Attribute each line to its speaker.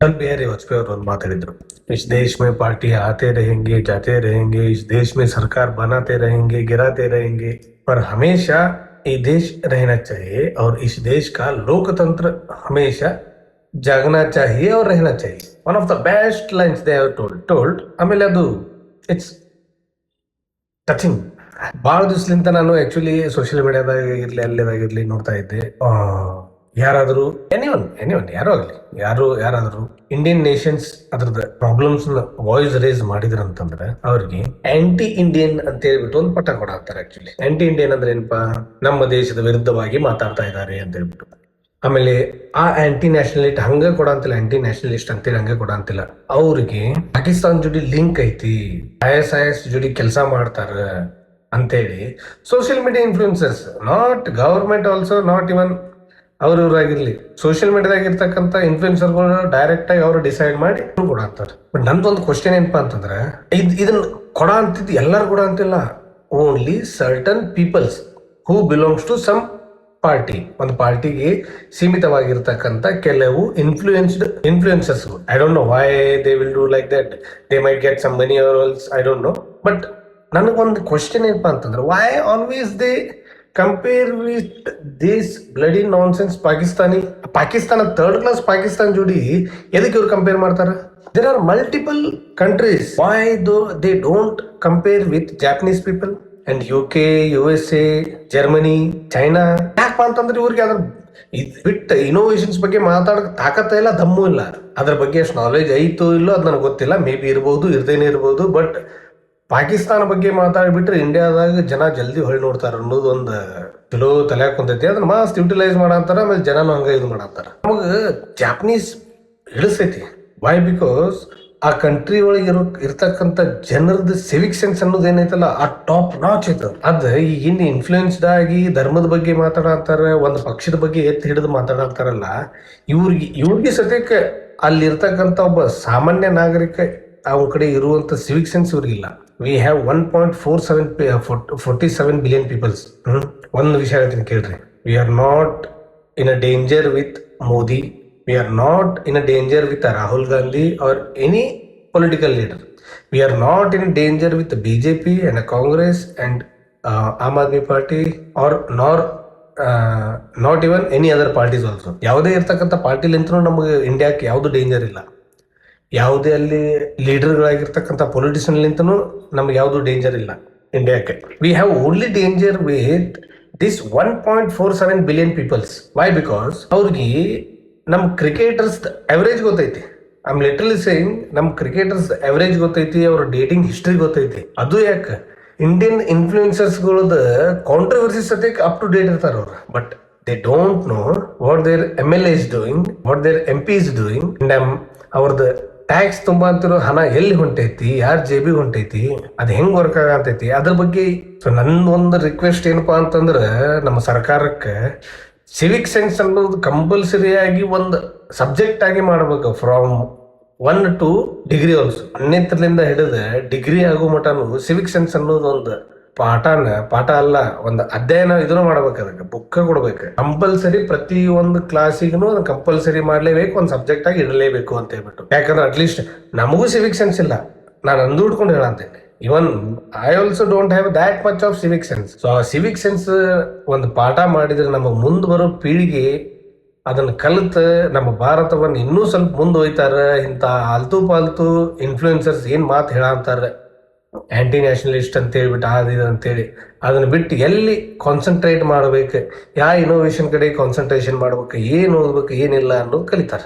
Speaker 1: अटल बिहारी वाजपेयी ಅವರು ಒಂದು ಮಾತಾಡಿದ್ರು. इस देश में पार्टी आते रहेंगे जाते रहेंगे, इस देश में सरकार बनाते रहेंगे गिराते रहेंगे, पर हमेशा ये देश रहना चाहिए और इस देश का लोकतंत्र हमेशा जागना चाहिए और रहना चाहिए. One of the best lines they have told. ಆಮೇಲೆ ಅದು ಇಟ್ಸ್ ಟಚಿಂಗ್. ಭಾಳ ದಿವಸಲಿಂದ ನಾನು ಆಕ್ಚುಲಿ ಸೋಷಿಯಲ್ ಮೀಡಿಯಾದಾಗ ಇರ್ಲಿ ಅಲ್ಲೇದಾಗಿರ್ಲಿ ನೋಡ್ತಾ ಇದ್ದೆ. ಯಾರಾದರೂ ಎನಿವನ್ ಯಾರೋ ಆಗಲಿ ಯಾರಾದರೂ ಇಂಡಿಯನ್ ನೇಷನ್ಸ್ ಅದ್ರದ್ದು ಪ್ರಾಬ್ಲಮ್ಸ್ ವಾಯ್ಸ್ ರೇಸ್ ಮಾಡಿದ್ರಂತಂದ್ರೆ ಅವ್ರಿಗೆ ಆಂಟಿ ಇಂಡಿಯನ್ ಅಂತ ಹೇಳ್ಬಿಟ್ಟು ಒಂದು ಪಟ್ಟ ಕೊಡಾಕ್ತಾರೆ. ಆಕ್ಚುಲಿ ಆಂಟಿ ಇಂಡಿಯನ್ ಅಂದ್ರೆ ಏನಪ್ಪಾ, ನಮ್ಮ ದೇಶದ ವಿರುದ್ಧವಾಗಿ ಮಾತಾಡ್ತಾ ಇದ್ದಾರೆ ಅಂತ ಹೇಳ್ಬಿಟ್ಟು. ಆಮೇಲೆ ಆ ಆಂಟಿ ನ್ಯಾಷನಲಿಸ್ಟ್ ಹಂಗ ಕೊಡಂತಿಲ್ಲ, ಆಂಟಿ ನ್ಯಾಷನಲಿಸ್ಟ್ ಅಂತೇಳಿ ಹಂಗ ಕೊಡಂತಿಲ್ಲ. ಅವ್ರಿಗೆ ಪಾಕಿಸ್ತಾನ ಜೋಡಿ ಲಿಂಕ್ ಐತಿ, IS ಜೋಡಿ ಕೆಲಸ ಮಾಡ್ತಾರ ಅಂತೇಳಿ social media influencers, not government also, not even ಅವ್ರವ್ರಾಗಿರ್ಲಿ, ಸೋಷಿಯಲ್ ಮೀಡಿಯಾದಾಗ ಇರ್ತಕ್ಕಂಥ ಇನ್ಫ್ಲೂಯೆನ್ಸರ್ಗಳು ಡೈರೆಕ್ಟ್ ಆಗಿ ಅವರು ಡಿಸೈಡ್ ಮಾಡಿ ಕೊಡಾಕ್ತಾರೆ. ಬಟ್ ನಂದೊಂದು ಕ್ವಶನ್ ಏನಪ್ಪಾ ಅಂತಂದ್ರೆ, ಇದನ್ನ ಕೊಡ ಅಂತಿದ್ದು ಎಲ್ಲರೂ ಕೊಡ ಅಂತಿಲ್ಲ. Only certain peoples who belongs to some party, ಒಂದು ಪಾರ್ಟಿಗೆ ಸೀಮಿತವಾಗಿರ್ತಕ್ಕಂಥ ಕೆಲವು influencers. I don't know why they will do like that. They might get some money or else, I don't know. But ನನಗೊಂದು ಕ್ವಶನ್ ಏನಪ್ಪಾ ಅಂತಂದ್ರೆ, why always they compare with this bloody nonsense Pakistan third class Pakistan ಜೋಡಿ ಎದಕ್ಕೆ ಇವ್ರು compare ಮಾಡ್ತಾರೆ? There are multiple countries. Why they don't compare with Japanese people and UK, USA, Germany, China? ಯಾಕಪ್ಪ ಅಂತಂದ್ರೆ ಇವ್ರಿಗೆ ಅದ್ರ ಬಿಟ್ಟು ಇನೋವೇಷನ್ಸ್ ಬಗ್ಗೆ ಮಾತಾಡಕ್ ತಾಕತ್ತ ಇಲ್ಲ, ದಮ್ಮು ಇಲ್ಲ. ಅದ್ರ ಬಗ್ಗೆ ಅಷ್ಟು ನಾಲೆಜ್ ಐತೋ ಇಲ್ಲೋ ಅದು ನನಗೆ ಗೊತ್ತಿಲ್ಲ. ಮೇ ಬಿ ಇರ್ಬೋದು, ಇರ್ದೇನೆ ಇರ್ಬೋದು. ಬಟ್ ಪಾಕಿಸ್ತಾನ ಬಗ್ಗೆ ಮಾತಾಡ್ಬಿಟ್ರೆ ಇಂಡಿಯಾದಾಗ ಜನ ಜಲ್ದಿ ಹೊಳ್ಳಿ ನೋಡ್ತಾರ ಅನ್ನೋದು ಒಂದು ಚಲೋ ತಲೆ ಕುಂತೈತಿ. ಅದನ್ನ ಮಸ್ತ್ ಯುಟಿಲೈಸ್ ಮಾಡಂತಾರ. ಆಮೇಲೆ ಜನನು ಹಂಗ ಇದು ಮಾಡಂತಾರ. ನಮಗ ಜಾಪನೀಸ್ ಹಿಡಿಸ್ತೈತಿ. ವೈ? ಬಿಕಾಸ್ ಆ ಕಂಟ್ರಿ ಒಳಗೆ ಇರ್ತಕ್ಕಂಥ ಜನರದ ಸಿವಿಕ್ ಸೆನ್ಸ್ ಅನ್ನೋದು ಏನೈತಲ್ಲ, ಆ ಟಾಪ್ ನಾಚ್ ಐತ. ಅದ ಈಗ ಇನ್ಫ್ಲೂಯೆನ್ಸ್ಡ್ ಆಗಿ ಧರ್ಮದ ಬಗ್ಗೆ ಮಾತಾಡಂತಾರ, ಒಂದು ಪಕ್ಷದ ಬಗ್ಗೆ ಎತ್ತಿ ಹಿಡಿದು ಮಾತಾಡಂತಾರಲ್ಲ, ಇವ್ರಿಗೆ ಸದ್ಯಕ್ಕೆ ಅಲ್ಲಿ ಇರ್ತಕ್ಕಂಥ ಒಬ್ಬ ಸಾಮಾನ್ಯ ನಾಗರಿಕ ಅವನ ಕಡೆ ಇರುವಂತ ಸಿವಿಕ್ ಸೆನ್ಸ್ ಇವ್ರಿಗಿಲ್ಲ. We have 1.47 billion peoples. ಒಂದು ವಿಷಯ ಹೇಳ್ತೀನಿ ಕೇಳ್ರಿ. We are not in a danger with Modi. We are not in a danger with Rahul Gandhi or any political leader. We are not in danger with the BJP and a Congress and Aam Aadmi Party or not even any other parties also. ಯಾವುದೇ ಇರ್ತಕ್ಕಂಥ ಪಾರ್ಟಿಲಿಂತನೂ ನಮಗೆ ಇಂಡಿಯಾಕ್ಕೆ ಯಾವುದು danger ಇಲ್ಲ. ಯಾವುದೇ ಅಲ್ಲಿ ಲೀಡರ್ಗಳಾಗಿರ್ತಕ್ಕಂಥ ಪೊಲಿಟಿಷಿಯನ್ಲಿಂತನೂ ನಮ್ಗೆ ಯಾವುದು danger ಇಲ್ಲ ಇಂಡಿಯಾಕ್ಕೆ. We have only danger with this 1.47 billion peoples. Why? Because ಅವ್ರಿಗೆ ನಮ್ಮ ಕ್ರಿಕೆಟರ್ಸ್ ಅವರೇಜ್ ಗೊತ್ತೈತಿ. ಐ ಆಮ್ ಲಿಟರಲಿ ಸೇಯಿಂಗ್, ನಮ್ಮ ಕ್ರಿಕೆಟರ್ಸ್ ಅವರೇಜ್ ಗೊತ್ತೈತಿ, ಅವ್ರ ಡೇಟಿಂಗ್ ಹಿಸ್ಟ್ರಿ ಗೊತ್ತೈತಿ. ಅದು ಯಾಕೆ? ಇಂಡಿಯನ್ ಇನ್ಫ್ಲೂಯೆನ್ಸರ್ಸ್ಗಳದ ಕಾಂಟ್ರವರ್ಸಿಸ್ ಸದ್ಯಕ್ಕೆ ಅಪ್ ಟು ಡೇಟ್ ಇರ್ತಾರ ಅವ್ರು. But they don't know what their MLA is doing, what their MP is doing. ಅವ್ರದ್ದು ಟ್ಯಾಕ್ಸ್ ತುಂಬಾ ಅಂತಿರೋ ಹಣ ಎಲ್ಲಿ ಹೊಂಟೈತಿ, ಯಾರ ಜೇಬಿಗೆ ಹೊಂಟೈತಿ, ಅದು ಹೆಂಗ್ ವರ್ಕ್ ಆಗತೈತಿ, ಅದ್ರ ಬಗ್ಗೆ. ಸೊ ನಂದೊಂದು ರಿಕ್ವೆಸ್ಟ್ ಏನಪ್ಪಾ ಅಂತಂದ್ರೆ, ನಮ್ಮ ಸರ್ಕಾರಕ್ಕೆ ಸಿವಿಕ್ ಸೆನ್ಸ್ ಅನ್ನೋದು ಕಂಪಲ್ಸರಿಯಾಗಿ ಒಂದು ಸಬ್ಜೆಕ್ಟ್ ಆಗಿ ಮಾಡ್ಬೇಕು. From 1 to degree also. 10ನೇತರದಿಂದ ಹಿಡಿದು ಡಿಗ್ರಿ ಆಗೋ ಮಟನು ಸಿವಿಕ್ ಸೆನ್ಸ್ ಅನ್ನೋದು ಒಂದು ಪಾಠ ಅಲ್ಲ, ಒಂದು ಅಧ್ಯಯನ ಇದನ್ನು ಮಾಡ್ಬೇಕು. ಅದಕ್ಕೆ ಬುಕ್ ಕೊಡ್ಬೇಕು ಕಂಪಲ್ಸರಿ. ಪ್ರತಿ ಒಂದು ಕ್ಲಾಸಿಗೂ ಅದನ್ನ ಕಂಪಲ್ಸರಿ ಮಾಡ್ಲೇಬೇಕು, ಒಂದು ಸಬ್ಜೆಕ್ಟ್ ಆಗಿ ಇಡಲೇಬೇಕು ಅಂತ ಹೇಳ್ಬಿಟ್ಟು. ಯಾಕಂದ್ರೆ ಅಟ್ಲೀಸ್ಟ್ ನಮಗೂ ಸಿವಿಕ್ ಸೆನ್ಸ್ ಇಲ್ಲ, ನಾನು ಅಂದು ಹಿಡ್ಕೊಂಡು ಹೇಳಂತೇನೆ. Even I also don't have that much of civic sense. So ಆ ಸಿವಿಕ್ ಸೆನ್ಸ್ ಒಂದು ಪಾಠ ಮಾಡಿದ್ರೆ ನಮಗೆ ಮುಂದೆ ಬರೋ ಪೀಳಿಗೆ ಅದನ್ನ ಕಲಿತು ನಮ್ಮ ಭಾರತವನ್ನು ಇನ್ನೂ ಸ್ವಲ್ಪ ಮುಂದೆ ಹೋಯ್ತಾರ. ಇಂಥ ಆಲ್ತು ಪಾಲ್ತು ಇನ್ಫ್ಲೂಯೆನ್ಸರ್ಸ್ ಏನ್ ಮಾತು ಹೇಳಂತಾರ, ಆಂಟಿ ನ್ಯಾಷನಲಿಸ್ಟ್ ಅಂತ ಹೇಳ್ಬಿಟ್ಟು ಇದು ಅಂತೇಳಿ, ಅದನ್ನ ಬಿಟ್ಟು ಎಲ್ಲಿ ಕಾನ್ಸಂಟ್ರೇಟ್ ಮಾಡ್ಬೇಕು, ಯಾವ ಇನೋವೇಷನ್ ಕಡೆ ಕಾನ್ಸಂಟ್ರೇಷನ್ ಮಾಡ್ಬೇಕು, ಏನ್ ಓದ್ಬೇಕು ಏನಿಲ್ಲ ಅನ್ನೋದು ಕಲಿತಾರ.